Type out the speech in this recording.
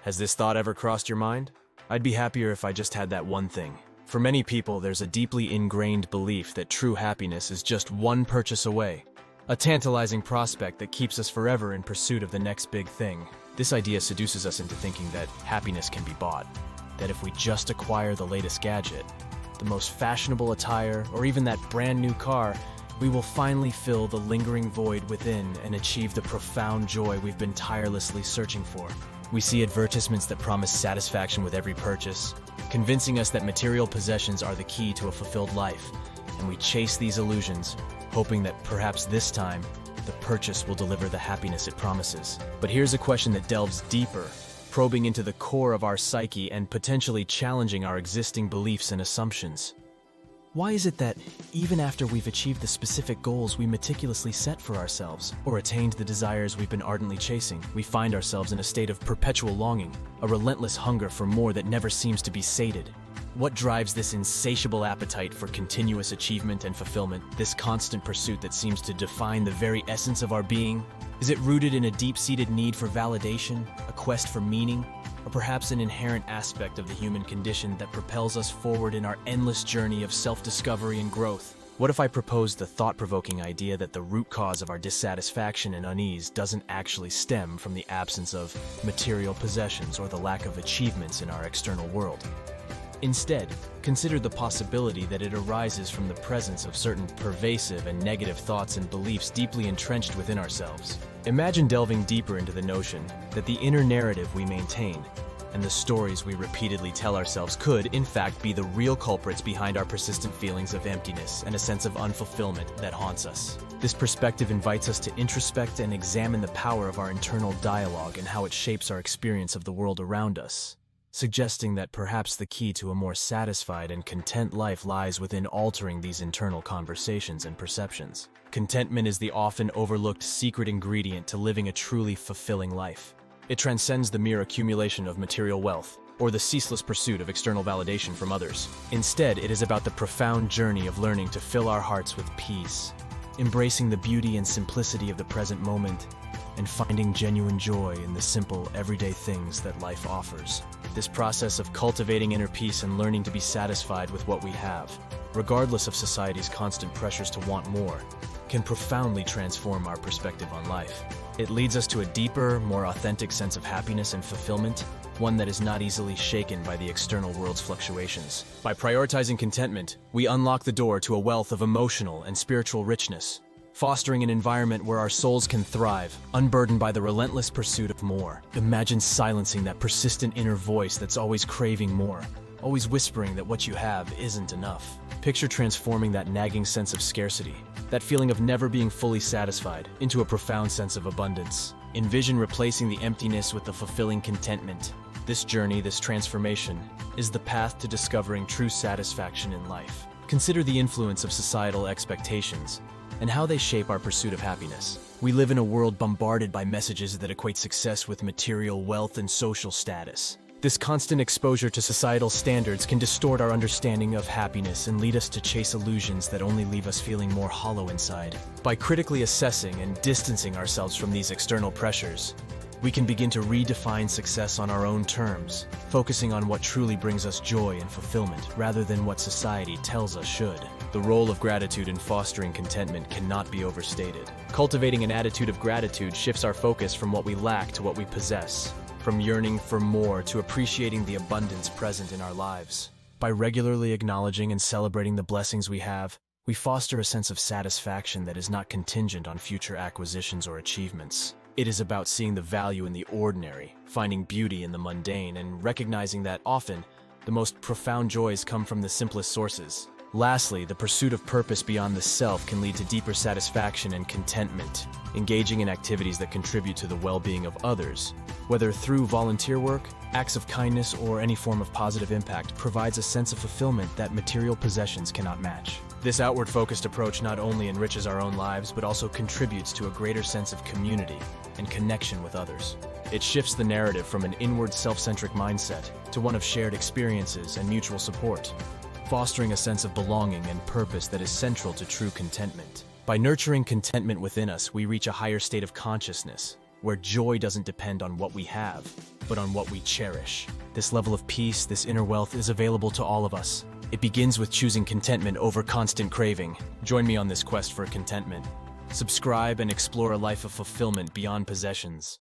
Has this thought ever crossed your mind? I'd be happier if I just had that one thing. For many people, there's a deeply ingrained belief that true happiness is just one purchase away, a tantalizing prospect that keeps us forever in pursuit of the next big thing. This idea seduces us into thinking that happiness can be bought, that if we just acquire the latest gadget, the most fashionable attire, or even that brand new car, we will finally fill the lingering void within and achieve the profound joy we've been tirelessly searching for. We see advertisements that promise satisfaction with every purchase, convincing us that material possessions are the key to a fulfilled life, and we chase these illusions, hoping that perhaps this time, the purchase will deliver the happiness it promises. But here's a question that delves deeper, probing into the core of our psyche and potentially challenging our existing beliefs and assumptions. Why is it that, even after we've achieved the specific goals we meticulously set for ourselves, or attained the desires we've been ardently chasing, we find ourselves in a state of perpetual longing, a relentless hunger for more that never seems to be sated? What drives this insatiable appetite for continuous achievement and fulfillment, this constant pursuit that seems to define the very essence of our being? Is it rooted in a deep-seated need for validation, a quest for meaning, or perhaps an inherent aspect of the human condition that propels us forward in our endless journey of self-discovery and growth? What if I proposed the thought-provoking idea that the root cause of our dissatisfaction and unease doesn't actually stem from the absence of material possessions or the lack of achievements in our external world? Instead, consider the possibility that it arises from the presence of certain pervasive and negative thoughts and beliefs deeply entrenched within ourselves. Imagine delving deeper into the notion that the inner narrative we maintain and the stories we repeatedly tell ourselves could, in fact, be the real culprits behind our persistent feelings of emptiness and a sense of unfulfillment that haunts us. This perspective invites us to introspect and examine the power of our internal dialogue and how it shapes our experience of the world around us, suggesting that perhaps the key to a more satisfied and content life lies within altering these internal conversations and perceptions. Contentment is the often overlooked secret ingredient to living a truly fulfilling life. It transcends the mere accumulation of material wealth or the ceaseless pursuit of external validation from others. Instead, it is about the profound journey of learning to fill our hearts with peace, embracing the beauty and simplicity of the present moment, and finding genuine joy in the simple, everyday things that life offers. This process of cultivating inner peace and learning to be satisfied with what we have, regardless of society's constant pressures to want more, can profoundly transform our perspective on life. It leads us to a deeper, more authentic sense of happiness and fulfillment, one that is not easily shaken by the external world's fluctuations. By prioritizing contentment, we unlock the door to a wealth of emotional and spiritual richness, fostering an environment where our souls can thrive, unburdened by the relentless pursuit of more. Imagine silencing that persistent inner voice that's always craving more, always whispering that what you have isn't enough. Picture transforming that nagging sense of scarcity, that feeling of never being fully satisfied, into a profound sense of abundance. Envision replacing the emptiness with the fulfilling contentment. This journey, this transformation, is the path to discovering true satisfaction in life. Consider the influence of societal expectations and how they shape our pursuit of happiness. We live in a world bombarded by messages that equate success with material wealth and social status. This constant exposure to societal standards can distort our understanding of happiness and lead us to chase illusions that only leave us feeling more hollow inside. By critically assessing and distancing ourselves from these external pressures, we can begin to redefine success on our own terms, focusing on what truly brings us joy and fulfillment rather than what society tells us should. The role of gratitude in fostering contentment cannot be overstated. Cultivating an attitude of gratitude shifts our focus from what we lack to what we possess, from yearning for more to appreciating the abundance present in our lives. By regularly acknowledging and celebrating the blessings we have, we foster a sense of satisfaction that is not contingent on future acquisitions or achievements. It is about seeing the value in the ordinary, finding beauty in the mundane, and recognizing that often, the most profound joys come from the simplest sources. Lastly, the pursuit of purpose beyond the self can lead to deeper satisfaction and contentment. Engaging in activities that contribute to the well-being of others, whether through volunteer work, acts of kindness, or any form of positive impact, provides a sense of fulfillment that material possessions cannot match. This outward-focused approach not only enriches our own lives, but also contributes to a greater sense of community and connection with others. It shifts the narrative from an inward self-centric mindset to one of shared experiences and mutual support, fostering a sense of belonging and purpose that is central to true contentment. By nurturing contentment within us, we reach a higher state of consciousness, where joy doesn't depend on what we have, but on what we cherish. This level of peace, this inner wealth, is available to all of us. It begins with choosing contentment over constant craving. Join me on this quest for contentment. Subscribe and explore a life of fulfillment beyond possessions.